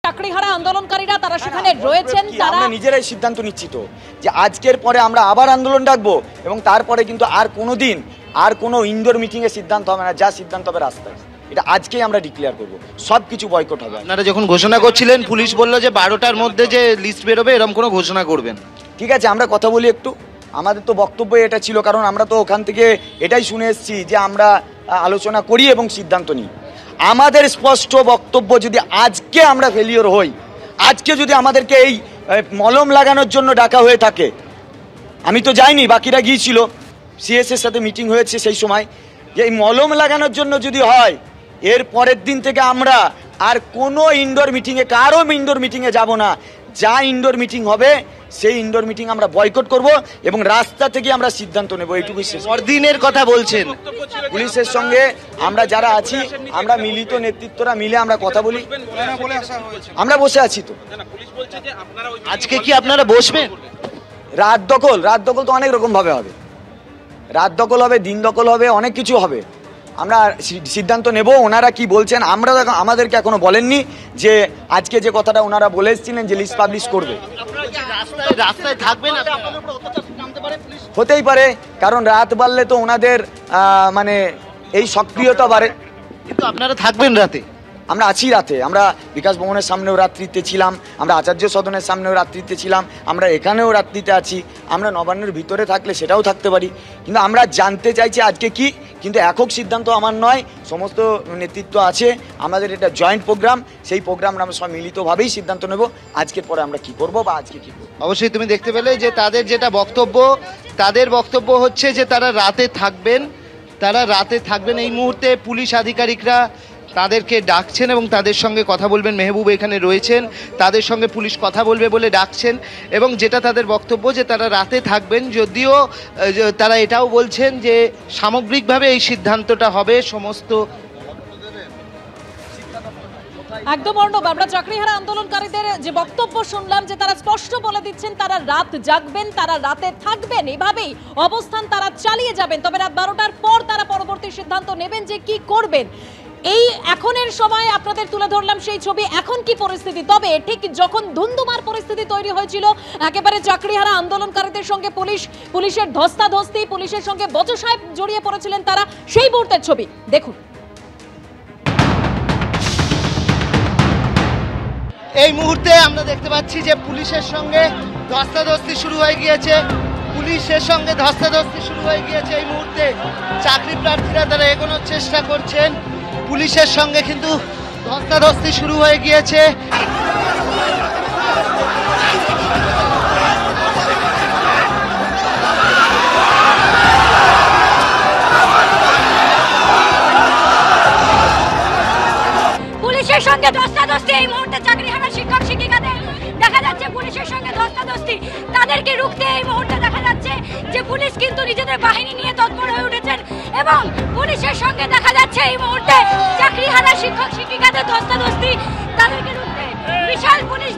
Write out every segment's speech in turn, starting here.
চাকরিহারা আন্দোলনকারীরা তারা সেখানে রয়েছেন, তারা আমরা নিজেরাই সিদ্ধান্ত নিচ্ছি তো যে আজকের পরে আমরা আবার আন্দোলন ডাকবো এবং তারপরে কিন্তু আর কোনোদিন আর কোনো ইনডোর মিটিং এ সিদ্ধান্ত হবে না, যা সিদ্ধান্ত হবে রাস্তায়, এটা আজকেই আমরা ডিক্লেয়ার করবো, সবকিছু বয়কট হবে। আপনারা যখন ঘোষণা করছিলেন পুলিশ বললো যে 12টার মধ্যে যে লিস্ট বেরোবে এরকম কোনো ঘোষণা করবেন। ঠিক আছে, আমরা কথা বলি একটু। আমাদের তো বক্তব্য এটা ছিল, কারণ আমরা তো ওখান থেকে এটাই শুনে এসেছি যে আমরা আলোচনা করি এবং সিদ্ধান্ত নিই। আমাদের স্পষ্ট বক্তব্য, যদি আজকে আমরা ফেলিওর হই, আজকে যদি আমাদেরকে এই মলম লাগানোর জন্য ডাকা হয়ে থাকে, আমি তো যাইনি, বাকিরা গিয়েছিল, সিএসের সাথে মিটিং হয়েছে সেই সময়, যে এই মলম লাগানোর জন্য যদি হয়, এর পরের দিন থেকে আমরা আর কোনো ইনডোর মিটিংয়ে, কারো ইনডোর মিটিংয়ে যাব না। যা ইনডোর মিটিং হবে সেই ইনডোর মিটিং আমরা বয়কট করব এবং রাস্তা থেকে আমরা সিদ্ধান্ত নেব, এইটুকু। পরদিনের কথা বলছেন, পুলিশের সঙ্গে আমরা যারা আছি, আমরা মিলিত নেতৃত্বরা মিলে আমরা কথা বলি, আমরা বসে আছি তো। আজকে কি আপনারা বসবেন? রাত দখল তো অনেক রকম ভাবে হবে, রাত দখল হবে, দিন দখল হবে, অনেক কিছু হবে। আমরা সিদ্ধান্ত নেব। ওনারা কি বলছেন, আমরা আমাদেরকে এখনো বলেননি যে আজকে যে কথাটা ওনারা বলে এসেছিলেন যে লিস্ট পাবলিশ করবে। রাস্তায় থাকবেন? হতেই পারে, কারণ রাত বাড়লে তো ওনাদের মানে এই সক্রিয়তা বাড়ে। কিন্তু আপনারা থাকবেন রাতে? আমরা আছি রাতে, আমরা বিকাশ ভবনের সামনেও রাত্রিতে ছিলাম, আমরা আচার্য সদনের সামনেও রাত্রিতে ছিলাম, আমরা এখানেও রাত্রিতে আছি, আমরা নবান্নের ভিতরে থাকলে সেটাও থাকতে পারি। কিন্তু আমরা জানতে চাইছি আজকে কি, কিন্তু একক সিদ্ধান্ত আমার নয়, সমস্ত নেতৃত্ব আছে, আমাদের এটা জয়েন্ট প্রোগ্রাম, সেই প্রোগ্রাম আমরা সব মিলিতভাবেই সিদ্ধান্ত নেব আজকের পরে আমরা কি করব বা আজকে কি করব। অবশ্যই তুমি দেখতে পেলে যে তাদের যেটা বক্তব্য, তাদের বক্তব্য হচ্ছে যে তারা রাতে থাকবেন। এই মুহূর্তে পুলিশ আধিকারিকরা তাদেরকে ডাকছেন এবং তাদের সঙ্গে কথা বলবেন। মেহবুব এখানে রয়েছেন, তাদের সঙ্গে পুলিশ কথা বলবে বলে ডাকছেন এবং যেটা তাদের বক্তব্য যে তারা রাতে থাকবেন। যদিও তারা এটাও বলছেন যে সামগ্রিকভাবে এই সিদ্ধান্তটা হবে সমস্ত। একদম অর্ণব, আমরা চাকরিহারা আন্দোলনকারীদের যে বক্তব্য শুনলাম, যে তারা স্পষ্ট বলে দিচ্ছেন তারা রাত জাগবেন, তারা রাতে থাকবেন, এভাবেই অবস্থান তারা চালিয়ে যাবেন। তবে রাত 12টার পর তারা পরবর্তী সিদ্ধান্ত নেবেন যে কি করবেন। এই এখনের সময় আপনাদের তুলে ধরলাম সেই ছবি, এখন কি পরিস্থিতি। তবে ঠিক যখন ধুন্ধুমার পরিস্থিতি তৈরি হয়েছিল, একেবারে চাকরিহারা আন্দোলনকারীদের সঙ্গে পুলিশের ধস্তাধস্তি, পুলিশের সঙ্গে বচসায় জড়িয়ে পড়েছিলেন তারা, সেই মুহূর্তের ছবি দেখুন। এই মুহূর্তে আমরা দেখতে পাচ্ছি যে পুলিশের সঙ্গে ধস্তাধস্তি শুরু হয়ে গিয়েছে। এই মুহূর্তে চাকরি প্রার্থীরা তারা এগোনোর চেষ্টা করছেন, পুলিশের সঙ্গে কিন্তু ধস্তাধস্তি শুরু হয়ে গিয়েছে। পুলিশের সঙ্গে ধস্তাধস্তি এই মুহূর্তে চাকরিহারা শিক্ষক শিক্ষিকাদের দেখা যাচ্ছে, পুলিশের সঙ্গে ধস্তাধস্তি, তাদেরকে রুখতে এই মুহূর্তে দেখা যাচ্ছে যে পুলিশ কিন্তু নিজেদের বাহিনী নিয়ে তৎপর হয়ে উঠেছেন এবং পুলিশের সঙ্গে দেখা যাচ্ছে এই মুহূর্তে চাকরিহারা শিক্ষক শিক্ষিকাদের ধস্তাধস্তি, তাদেরকে রুখতে বিশাল পুলিশ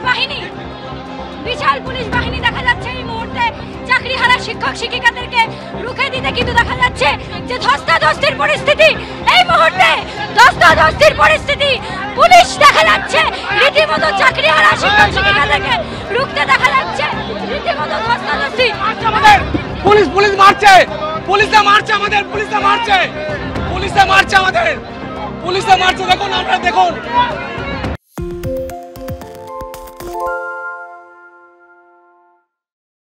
বাহিনী দেখা যাচ্ছে এই মুহূর্তে চাকরিহারা শিক্ষক শিক্ষিকাদেরকে রুখে দিতে। কিন্তু দেখা যাচ্ছে যে ধস্তাধস্তির পরিস্থিতি, এই মুহূর্তে ধস্তাধস্তির পরিস্থিতি, পুলিশ দেখা যাচ্ছে রীতিমতো চাকরিহারা শিক্ষক শিক্ষিকাদেরকে রুখতে দেখা যাচ্ছে, রীতিমতো ধস্তাধস্তি। পুলিশ মারছে, পুলিশে মারছে আমাদের, পুলিশে মারছে, দেখুন, আপনারা দেখুন।